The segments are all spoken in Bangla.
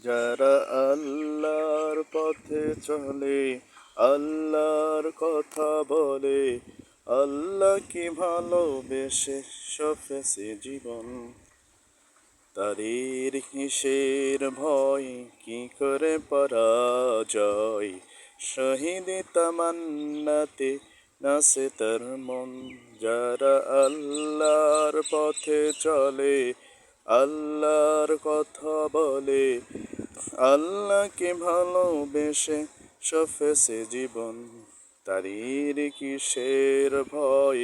যারা আল্লাহর পথে চলে, আল্লাহর কথা বলে, আল্লাহকে ভালোবেসে সফেছে জীবন, তাদের কিসের ভয়, কি করে পরাজয়, শহীদ তামান্নাতে নাচে তার মন। যারা আল্লাহর পথে চলে, আল্লাহর কথা বলে, আল্লাহকে ভালোবেসে সফেছে জীবন, তাদের কিসের ভয়,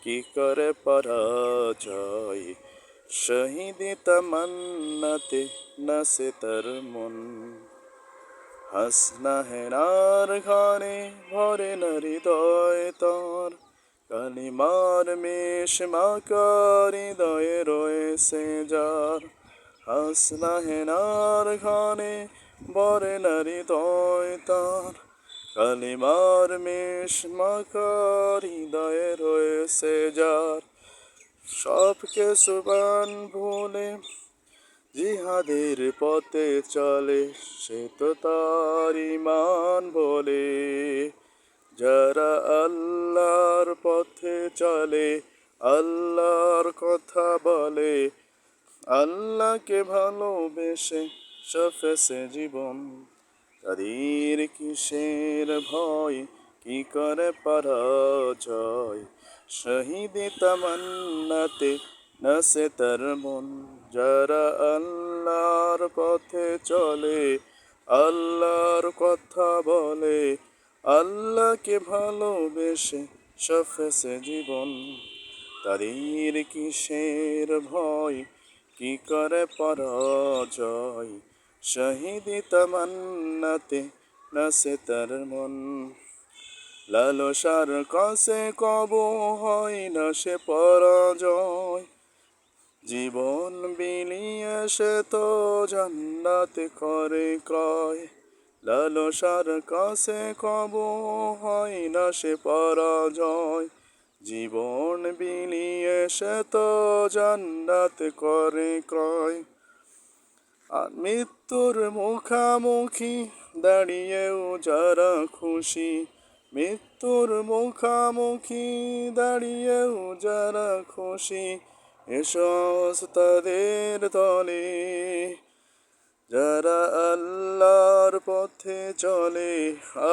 কি করে পরাজয়, শহীদ তামান্নাতে নাচে তার মন। হাসনা হেনার ঘরে ভরে না হৃদয় তার, কালিমার মেষ মাকার হৃদয়ে রয়েছে যার। হাসনা হেনার ঘরে ভরে না হৃদয় তার, কালিমার মেষ মাকার হৃদয়ে রয়েছে যার। সবকে সুবান ভুলে জিহাদের পথে চলে, সে তো তার ঈমান বলে। যারা আল্লাহর পথে চলে, আল্লাহর কথা বলে, আল্লাহকে ভালোবেসে সফেছে জীবন, তাদের কিসের ভয়, কি করে পরাজয়, শহীদ তামান্নাতে নাচে তার মন। যারা আল্লাহর পথে চলে, আল্লাহর কথা বলে, আল্লাহকে ভালোবেসে সফেছে জীবন, তাদের কিসের ভয়, কি করে পরাজয়, শহীদ তামান্নাতে নাচে তার মন। লালসার কাছে কবু হয় না সে পরাজয়, জীবন বিলিয়ে সে তো জান্নাত করে ক্রয়। লালসার কাছে কবু হয় না সে পরাজয়, জীবন বিলিয়ে সে তো জান্নাত করে ক্রয়। আর মৃত্যুর মুখামুখি দাঁড়িয়েও যারা খুশি, মৃত্যুর মুখামুখি দাঁড়িয়েও যারা খুশি, এসব তাদের দলে। যারা আল্লাহর পথে চলে,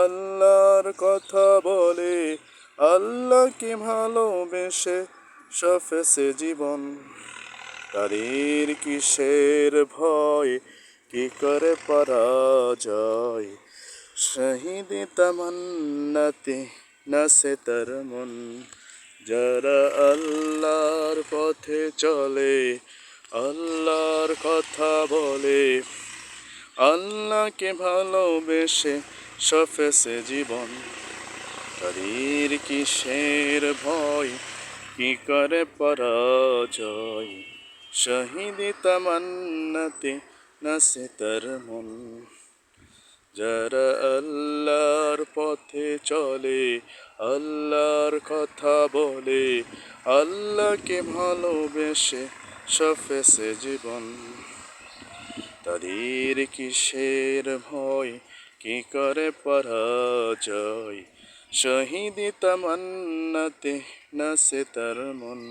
আল্লাহর কথা বলে, আল্লাহকে ভালোবেসে সফেছে জীবন, তাদের কিসের ভয়, কি করে পরাজয়, শহীদ তামান্নাতে নাচে তার মন। যারা আল্লাহর পথে চলে, আল্লাহর কথা বলে, আল্লাহকে ভালোবেসে সফেছে জীবন, তাদের কিসের ভয়, কি করে পরাজয়, শহীদ তামান্নাতে নাচে তার মন। যারা আল্লাহর পথে চলে, আল্লাহর কথা বলে, আল্লাহকে ভালোবেসে সফেছে জীবন, তাদের কিসের ভয়, কি করে পরাজয়, শহীদ তামান্নাতে নাচে তার মন।